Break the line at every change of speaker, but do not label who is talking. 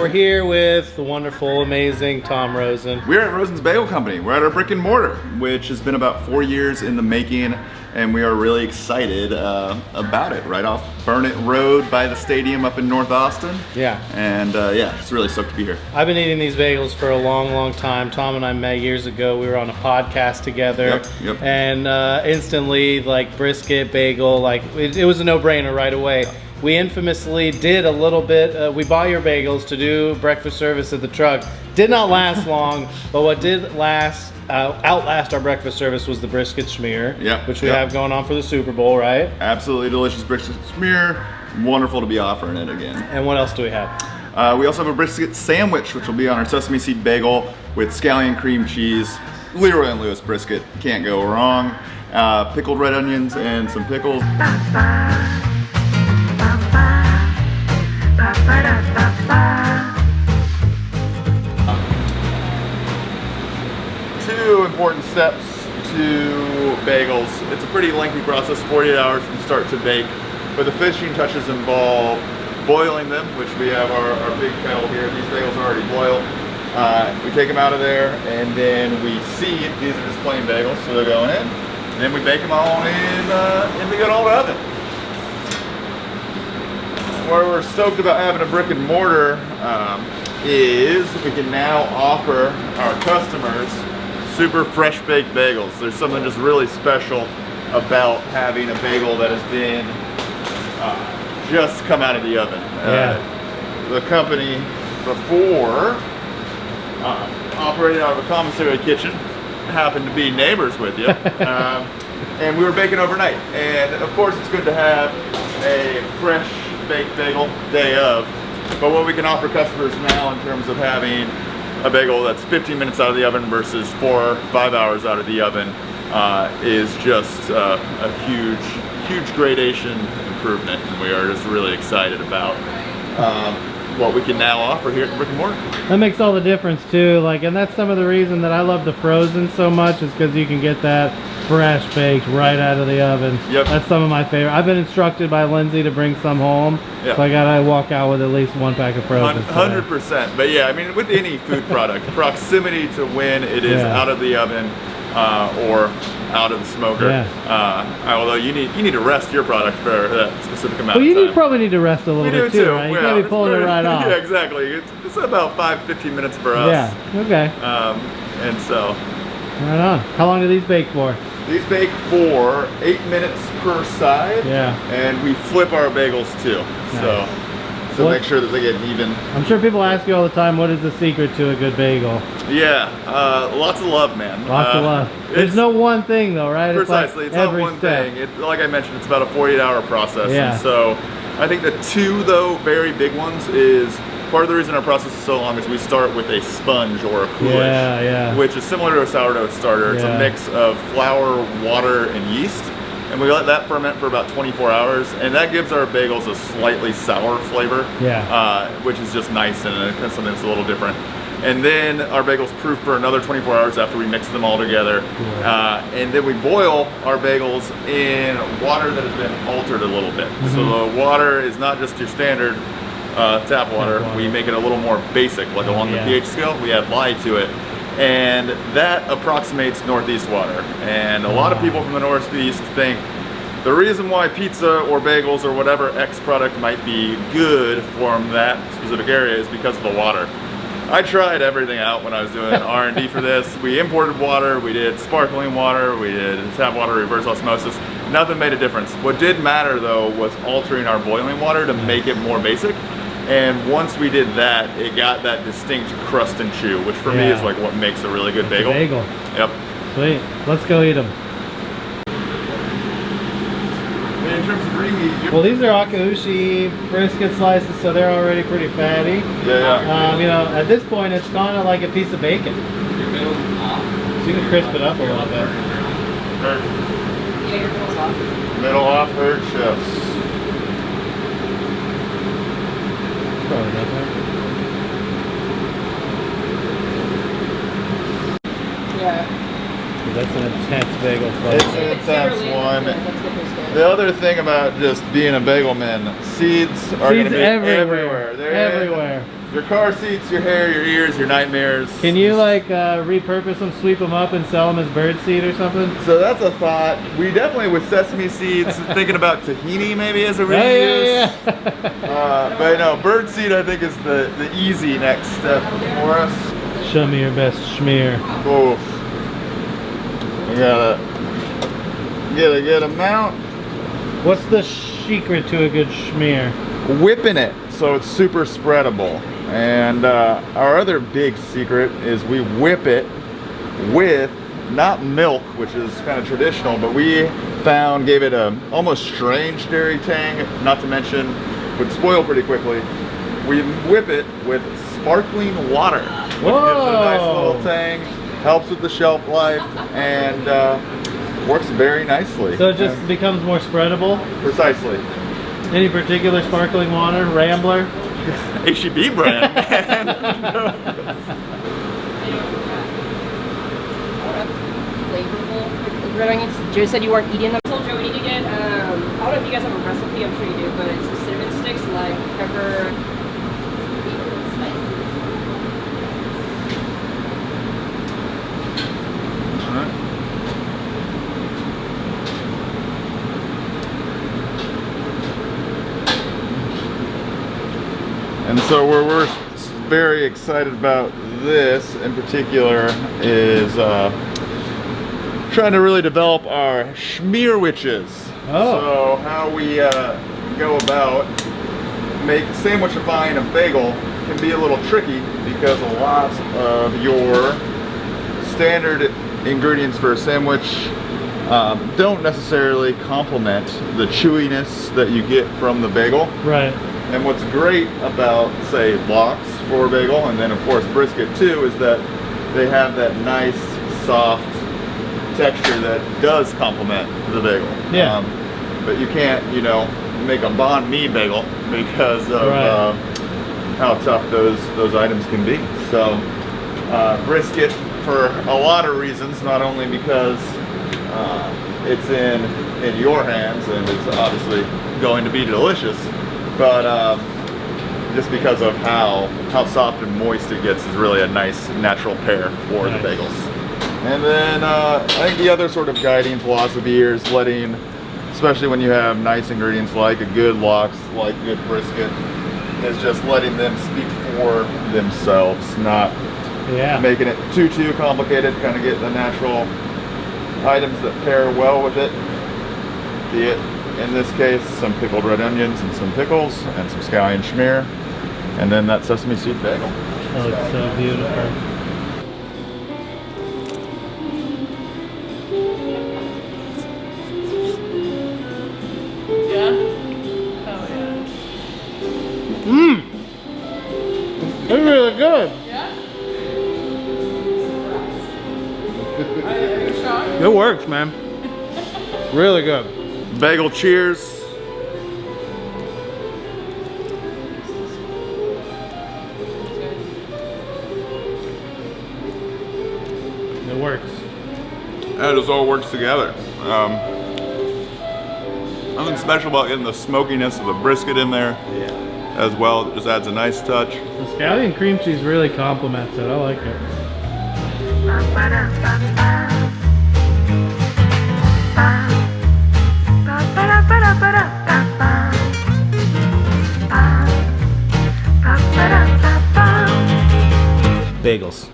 we're here with the wonderful, amazing Tom Rosen.
We're at Rosens Bagel Company. We're at our brick and mortar, which has been about 4 years in the making, and we are really excited about it. Right off Burnett Road by the stadium up in North Austin.
Yeah.
And yeah, just really stoked to be here.
I've been eating these bagels for a long, long time. Tom and I met years ago. We were on a podcast together.
Yep.
And instantly, like Brisket Bagel, like it was a no-brainer right away. We infamously did a little bit, we bought your bagels to do breakfast service at the truck. Did not last long, but what did last, outlast our breakfast service was the brisket schmear, which we have going on for the Super Bowl, right?
Absolutely delicious brisket schmear. Wonderful to be offering it again.
And what else do we have?
We also have a brisket sandwich, which will be on our sesame seed bagel with scallion cream cheese. LeRoy and Lewis brisket, can't go wrong. Pickled red onions and some pickles. Two important steps to bagels. It's a pretty lengthy process, 48 hours from start to bake, but the finishing touches involve boiling them, which we have our big kettle here. These bagels are already boiled. We take them out of there and then we seed. These are just plain bagels, so they're going in. And then we bake them all in the good old oven. Where we're stoked about having a brick and mortar is we can now offer our customers super fresh baked bagels. There's something just really special about having a bagel that has been just come out of the oven. The company before operated out of a commissary kitchen, happened to be neighbors with you, and we were baking overnight. And of course it's good to have a fresh baked bagel day of, but what we can offer customers now in terms of having a bagel that's 15 minutes out of the oven versus 4 or 5 hours out of the oven is just a huge gradation improvement, and we are just really excited about what we can now offer here at the brick and mortar.
That makes all the difference too, like, and that's some of the reason that I love the frozen so much, is because you can get that fresh baked right out of the oven. That's some of my favorite. I've been instructed by Lindsay to bring some home, so I gotta walk out with at least one pack of frozen.
100%. But yeah, I mean, with any food product, proximity to when it is out of the oven or out of the smoker. Although you need to rest your product for that specific amount of time.
You probably need to rest a little bit too, right? You gotta be pulling it right off.
Yeah, exactly. It's about 5-15 minutes for us.
Yeah, okay.
And so.
Right on. How long do these bake for?
These bake for 8 minutes per side. And we flip our bagels too. Nice. So make sure that they get even. I'm
sure people ask you all the time, what is the secret to a good bagel?
Lots of love, man.
Lots of love. There's no one thing though, right?
Precisely, it's not one thing. Like I mentioned, it's about a 48-hour process. And so I think the two, though, very big ones is part of the reason our process is so long is we start with a sponge or a coolage, which is similar to a sourdough starter. It's a mix of flour, water, and yeast. And we let that ferment for about 24 hours, and that gives our bagels a slightly sour flavor, which is just nice, and it's something that's a little different. And then our bagels proof for another 24 hours after we mix them all together. And then we boil our bagels in water that has been altered a little bit. So the water is not just your standard tap water. We make it a little more basic, like along the pH scale. We add lye to it. And that approximates Northeast water. And a lot of people from the Northeast think the reason why pizza or bagels or whatever X product might be good from that specific area is because of the water. I tried everything out when I was doing R&D for this. We imported water, we did sparkling water, we did tap water, reverse osmosis. Nothing made a difference. What did matter though was altering our boiling water to make it more basic. And once we did that, it got that distinct crust and chew, which for me is like what makes a really good bagel. Yep.
Sweet. Let's go eat them.
In terms of reheat,
well, these are Akaushi brisket slices, so they're already pretty fatty. You know, at this point, it's kind of like a piece of bacon.
Your middle off.
So you can crisp it up a little bit.
Yeah, your middle's off.
Middle off, herd chefs.
Probably not there. That's an intense bagel flavor.
It's an intense one. The other thing about just being a bagel man, seeds are going to be everywhere.
They're everywhere.
Your car seats, your hair, your ears, your nightmares.
Can you like repurpose them, sweep them up, and sell them as bird seed or something?
So that's a thought. We definitely, with sesame seeds, thinking about tahini maybe as a reuse. But no, bird seed I think is the easy next step for us.
Show me your best schmear.
Oof. We gotta get a good amount.
What's the secret to a good schmear?
Whipping it so it's super spreadable. And our other big secret is we whip it with not milk, which is kind of traditional, but we found gave it a almost strange dairy tang, not to mention would spoil pretty quickly. We whip it with sparkling water, which gives it a nice little tang, helps with the shelf life, and works very nicely.
So it just becomes more spreadable?
Precisely.
Any particular sparkling water? Rambler?
HEB brand.
Flavorful. Joe said you weren't eating them. I told Joey to get, I don't know if you guys have a recipe, I'm sure you do, but it's some cinnamon sticks, like pepper.
And so we're very excited about this in particular is trying to really develop our schmear witches.
Oh.
So how we go about sandwichifying a bagel can be a little tricky because a lot of your standard ingredients for a sandwich don't necessarily complement the chewiness that you get from the bagel.
Right.
And what's great about, say, lox for a bagel, and then of course brisket too, is that they have that nice, soft texture that does complement the bagel.
Yeah.
But you can't, you know, make a banh mi bagel because of how tough those items can be. So brisket for a lot of reasons, not only because it's in your hands and it's obviously going to be delicious, but just because of how soft and moist it gets is really a nice natural pair for the bagels. And then I think the other sort of guiding philosophy here is letting, especially when you have nice ingredients like a good lox, like good brisket, is just letting them speak for themselves, not making it too complicated, kind of get the natural items that pair well with it, be it in this case some pickled red onions and some pickles and some scallion schmear, and then that sesame seed bagel.
That looks so beautiful. It's really good.
Yeah?
It works, man. Really good.
Bagel cheers.
It works.
That just all works together. Nothing special about getting the smokiness of the brisket in there as well. It just adds a nice touch.
The scallion cream cheese really complements it. I like it. Bagels.